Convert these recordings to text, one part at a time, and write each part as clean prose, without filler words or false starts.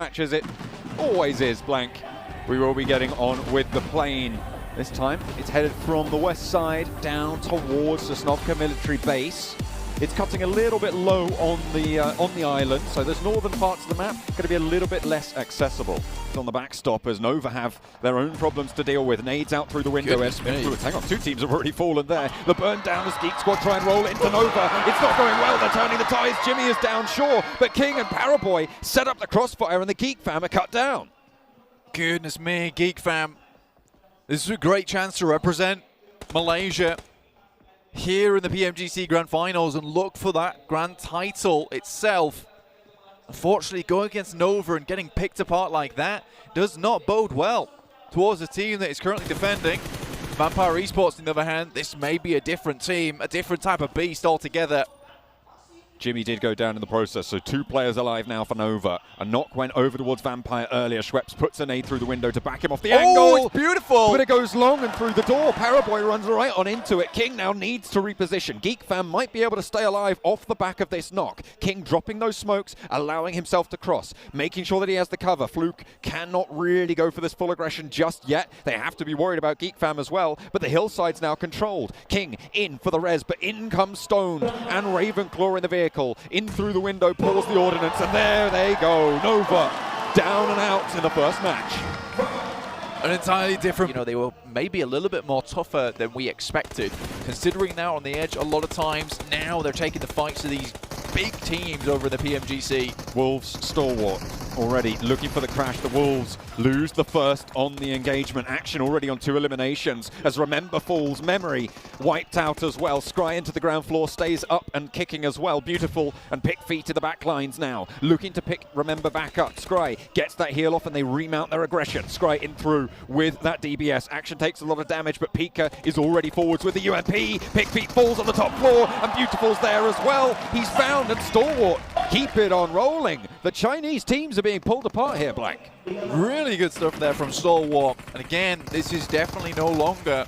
match as it always is, Blank. We will be getting on with the plane. This time, it's headed from the west side down towards the Snovka military base. It's cutting a little bit low on the island, so there's northern parts of the map going to be a little bit less accessible. On the backstop, as Nova have their own problems to deal with. Nades out through the window. Hang on, 2 teams have already fallen there. The burn down as Geek Squad try and roll into Nova. It's not going well, they're turning the tides. Jimmy is down, sure, but King and Paraboy set up the crossfire and the Geek fam are cut down. Goodness me, Geek fam. This is a great chance to represent Malaysia here in the PMGC Grand Finals and look for that grand title itself. Unfortunately, going against Nova and getting picked apart like that does not bode well towards a team that is currently defending. Vampire Esports, on the other hand, this may be a different team, a different type of beast altogether. Jimmy did go down in the process, so 2 players alive now for Nova. A knock went over towards Vampire earlier. Schweppes puts a nade through the window to back him off the angle. Oh, it's beautiful! But it goes long and through the door. Paraboy runs right on into it. King now needs to reposition. Geek fam might be able to stay alive off the back of this knock. King dropping those smokes, allowing himself to cross, making sure that he has the cover. Fluke cannot really go for this full aggression just yet. They have to be worried about Geek fam as well, but the hillside's now controlled. King in for the res, but in comes Stone and Ravenclaw in the vehicle. In through the window, pulls the ordnance, and there they go. Nova down and out in the first match. An entirely different, they were maybe a little bit more tougher than we expected, considering now on the edge a lot of times. Now they're taking the fights to these big teams over in the PMGC. Wolves stalwart already looking for the crash. The Wolves lose the first on the engagement. Action already on 2 eliminations as Remember falls. Memory wiped out as well. Scry into the ground floor, stays up and kicking as well. Beautiful and Pick feet to the back lines now. Looking to pick Remember back up. Scry gets that heal off and they remount their aggression. Scry in through with that DBS. Action takes a lot of damage, but Pika is already forwards with the UMP. Pick feet falls on the top floor and Beautiful's there as well. He's found and Stalwart keep it on rolling. The Chinese teams are being pulled apart here, Blank. Really good stuff there from Stalwart. And again, this is definitely no longer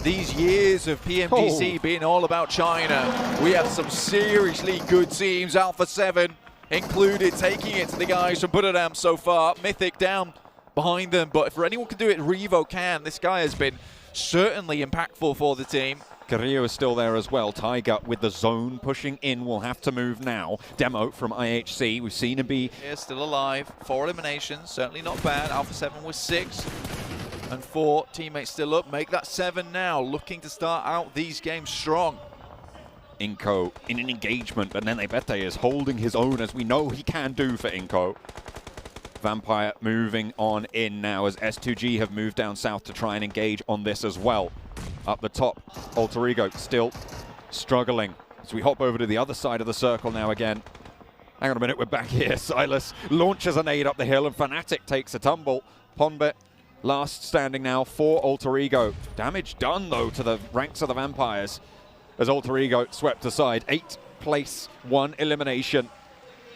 these years of PMGC being all about China. We have some seriously good teams, Alpha 7 included, taking it to the guys from Buddhadam so far. Mythic down behind them, but if anyone can do it, Revo can. This guy has been certainly impactful for the team. Carrillo is still there as well. Tiger with the zone pushing in will have to move now. Demo from IHC. We've seen him be... Yeah, still alive. 4 eliminations. Certainly not bad. Alpha 7 was 6. And 4 teammates still up. Make that 7 now. Looking to start out these games strong. Inko in an engagement. And then Nebete is holding his own, as we know he can do for Inko. Vampire moving on in now as S2G have moved down south to try and engage on this as well. Up the top, Alter Ego still struggling. So we hop over to the other side of the circle now again. Hang on a minute, we're back here. Silas launches a nade up the hill and Fnatic takes a tumble. Ponbet last standing now for Alter Ego. Damage done though to the ranks of the Vampires as Alter Ego swept aside. 8th place, 1 elimination.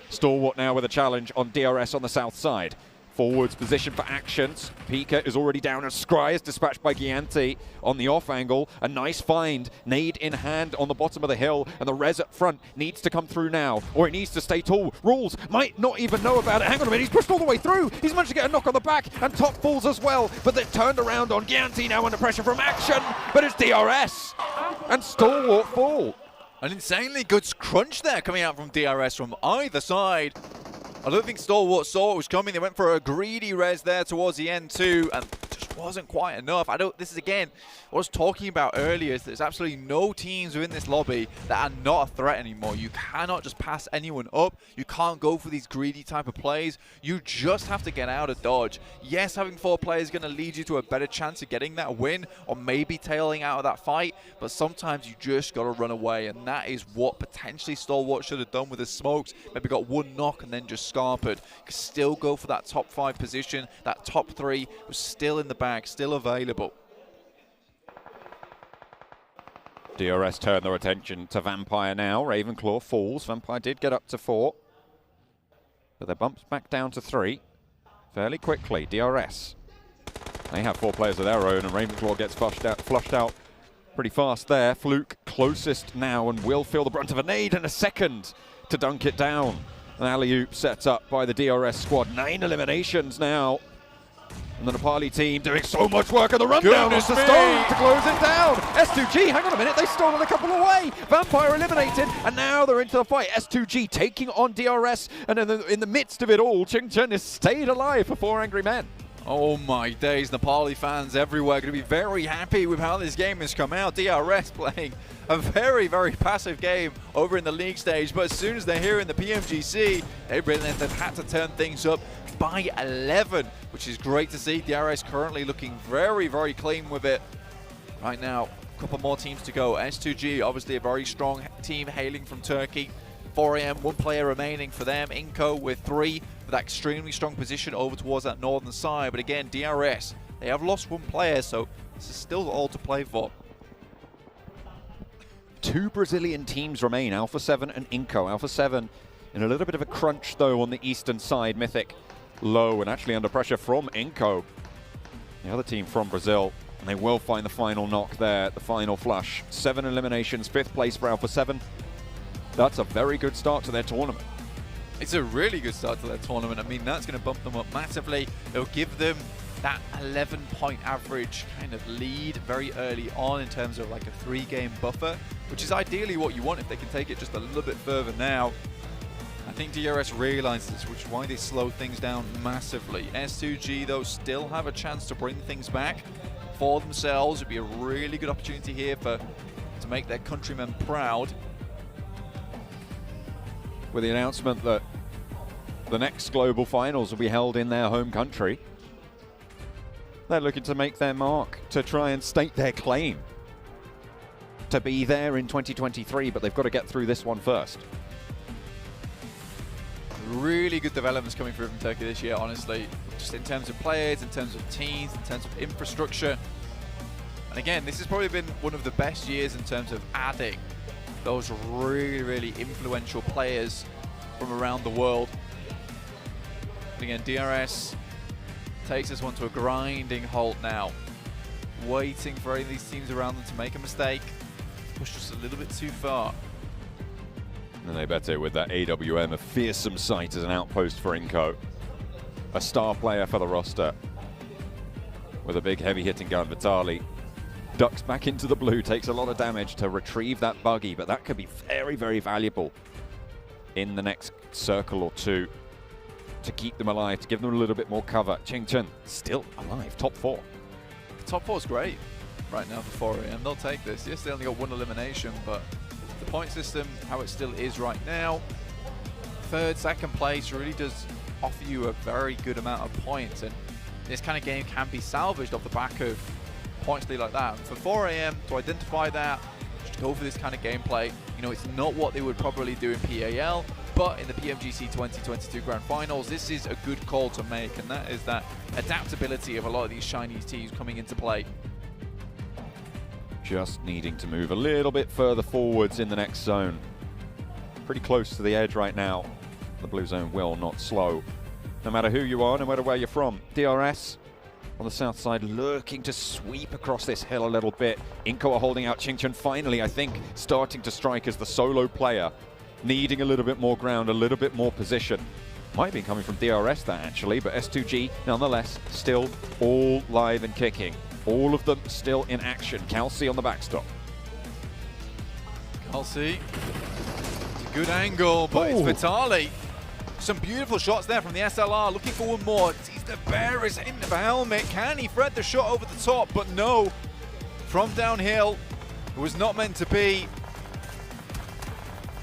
Stalwart now with a challenge on DRS on the south side. Forwards position for actions. Pika is already down and Scry is dispatched by Gianti on the off angle. A nice find. Nade in hand on the bottom of the hill. And the res up front needs to come through now. Or it needs to stay tall. Rules might not even know about it. Hang on a minute. He's pushed all the way through. He's managed to get a knock on the back. And top falls as well. But they're turned around on Gianti now under pressure from action. But it's DRS. And Stalwart fall. An insanely good crunch there coming out from DRS from either side. I don't think Stalwart saw what was coming. They went for a greedy res there towards the end too, and just wasn't quite enough. This is again what I was talking about earlier, is there's absolutely no teams within this lobby that are not a threat anymore. You cannot just pass anyone up. You can't go for these greedy type of plays. You just have to get out of dodge. Yes, having 4 players is going to lead you to a better chance of getting that win or maybe tailing out of that fight, but sometimes you just got to run away, and that is what potentially Stalwart should have done with his smokes. Maybe got 1 knock and then just scarpered. Could still go for that top 5 position. That top 3 was still in the bag, still available. DRS turned their attention to Vampire now. Ravenclaw falls. Vampire did get up to 4. But they bumped back down to 3 fairly quickly. DRS. They have 4 players of their own, and Ravenclaw gets flushed out pretty fast there. Fluke closest now and will feel the brunt of a nade and a second to dunk it down. An alley-oop set up by the DRS squad. 9 eliminations now. And the Nepali team doing so much work on the rundown. It's the Stone to close it down. S2G, hang on a minute, they stolen a couple away. Vampire eliminated, and now they're into the fight. S2G taking on DRS, and in the midst of it all, Chingchen has stayed alive for 4 angry men. Oh my days, Nepali fans everywhere going to be very happy with how this game has come out. DRS playing a very, very passive game over in the league stage, but as soon as they're here in the PMGC, they've had to turn things up by 11, which is great to see. DRS currently looking very, very clean with it. Right now, a couple more teams to go. S2G, obviously a very strong team hailing from Turkey. 4AM, 1 player remaining for them. Inco with 3 with that extremely strong position over towards that northern side. But again, DRS, they have lost 1 player, so this is still all to play for. 2 Brazilian teams remain, Alpha 7 and Inco. Alpha 7 in a little bit of a crunch, though, on the eastern side. Mythic low and actually under pressure from Inco, the other team from Brazil. And they will find the final knock there, the final flush. 7 eliminations, 5th place for Alpha 7. That's a very good start to their tournament. It's a really good start to their tournament. I mean, that's going to bump them up massively. It'll give them that 11-point average kind of lead very early on in terms of like a 3-game buffer, which is ideally what you want if they can take it just a little bit further now. I think DRS realizes this, which is why they slow things down massively. S2G, though, still have a chance to bring things back for themselves. It'd be a really good opportunity here to make their countrymen proud. With the announcement that the next global finals will be held in their home country, they're looking to make their mark, to try and state their claim to be there in 2023, but they've got to get through this one first. Really good developments coming through from Turkey this year, honestly. Just in terms of players, in terms of teams, in terms of infrastructure. And again, this has probably been one of the best years in terms of adding those really, really influential players from around the world. But again, DRS takes this one to a grinding halt now. Waiting for any of these teams around them to make a mistake. Pushed just a little bit too far. And they better with that AWM, a fearsome sight as an outpost for Inco. A star player for the roster. With a big heavy hitting gun, Vitali ducks back into the blue, takes a lot of damage to retrieve that buggy, but that could be very, very valuable in the next circle or two to keep them alive, to give them a little bit more cover. Chingchen still alive, top 4. The top 4 is great right now for 4AM. They'll take this. Yes, they only got 1 elimination, but the point system, how it still is right now, 3rd, 2nd place really does offer you a very good amount of points, and this kind of game can be salvaged off the back of points like that. And for 4AM to identify that, just go for this kind of gameplay. You know, it's not what they would probably do in PAL, but in the PMGC 2022 Grand Finals, this is a good call to make, and that is that adaptability of a lot of these Chinese teams coming into play. Just needing to move a little bit further forwards in the next zone. Pretty close to the edge right now. The blue zone will not slow. No matter who you are, no matter where you're from. DRS on the south side looking to sweep across this hill a little bit. Inco are holding out. Chingchen finally, I think, starting to strike as the solo player. Needing a little bit more ground, a little bit more position. Might be coming from DRS that actually, but S2G nonetheless still all live and kicking. All of them still in action. Kelsey on the backstop. Kelsey, it's a good angle, but it's Vitali. Some beautiful shots there from the SLR, looking for one more. Sees the bearers into the helmet. Can he thread the shot over the top? But no. From downhill, it was not meant to be.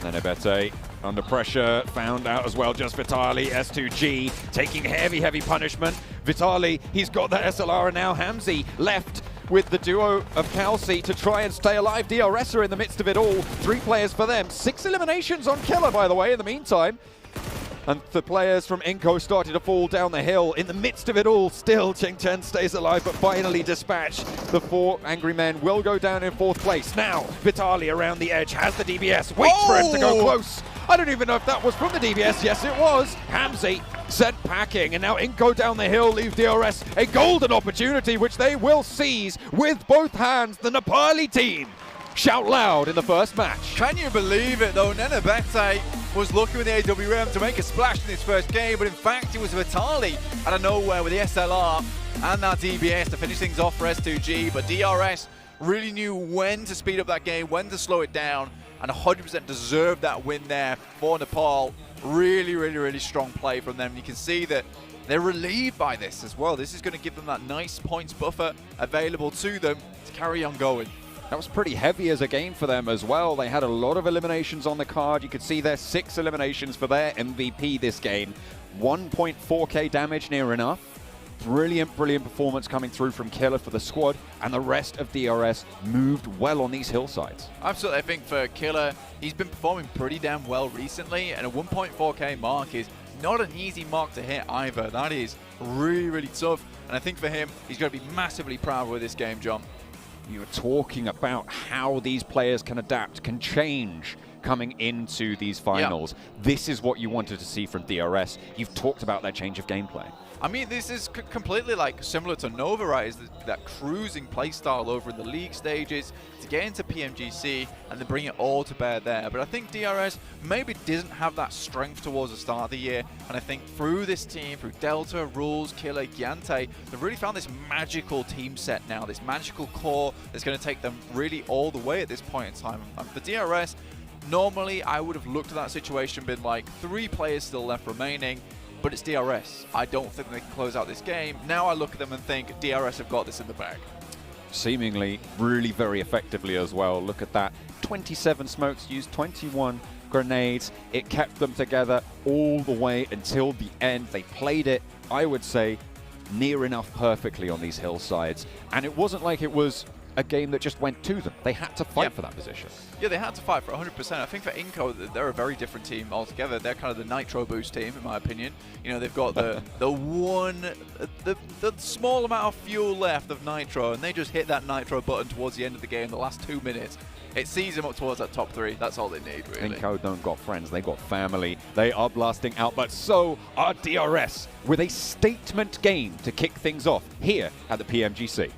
Nenebete under pressure, found out as well, just Vitali. S2G taking heavy, heavy punishment. Vitali, he's got that SLR, and now Hamzy left with the duo of Kelsey to try and stay alive. DRS are in the midst of it all. 3 players for them. 6 eliminations on Killer, by the way, in the meantime. And the players from Inco started to fall down the hill. In the midst of it all, still Chingchen stays alive, but finally dispatched. The 4 angry men will go down in 4th place. Now, Vitali around the edge, has the DBS, waits for him to go close. I don't even know if that was from the DBS. Yes, it was. Hamzy sent packing, and now Inco down the hill leaves DRS a golden opportunity, which they will seize with both hands. The Nepali team shout loud in the first match. Can you believe it, though? Nenebete was looking with the AWM to make a splash in his first game, but in fact it was Vitali out of nowhere with the SLR and that DBS to finish things off for S2G, but DRS really knew when to speed up that game, when to slow it down, and 100% deserved that win there for Nepal. Really strong play from them. You can see that they're relieved by this as well. This is going to give them that nice points buffer available to them to carry on going. That was pretty heavy as a game for them as well. They had a lot of eliminations on the card. You could see their 6 eliminations for their MVP this game. 1.4k damage, near enough. Brilliant performance coming through from Killer for the squad, and the rest of DRS moved well on these hillsides. Absolutely. I think for Killer, he's been performing pretty damn well recently, and a 1.4k mark is not an easy mark to hit either. That is really tough, and I think for him, he's going to be massively proud with this game, John. You were talking about how these players can adapt, can change coming into these finals. Yeah. This is what you wanted to see from DRS. You've talked about their change of gameplay. I mean, this is completely like similar to Nova, right? Is that cruising playstyle over in the league stages to get into PMGC and then bring it all to bear there. But I think DRS maybe doesn't have that strength towards the start of the year. And I think through this team, through Delta, Rules, Killer, Gyante, they've really found this magical team set now, this magical core that's going to take them really all the way at this point in time. And for DRS, normally I would have looked at that situation and been like, 3 players still left remaining. But it's DRS. I don't think they can close out this game. Now I look at them and think DRS have got this in the bag. Seemingly really very effectively as well. Look at that. 27 smokes used, 21 grenades. It kept them together all the way until the end. They played it, I would say, near enough perfectly on these hillsides. And it wasn't like it was a game that just went to them. They had to fight for that position. Yeah, they had to fight for 100%. I think for Inco, they're a very different team altogether. They're kind of the Nitro Boost team, in my opinion. You know, they've got the small amount of fuel left of Nitro, and they just hit that Nitro button towards the end of the game, the last 2 minutes. It sees them up towards that top 3. That's all they need, really. Inco don't got friends, they got family. They are blasting out, but so are DRS with a statement game to kick things off here at the PMGC.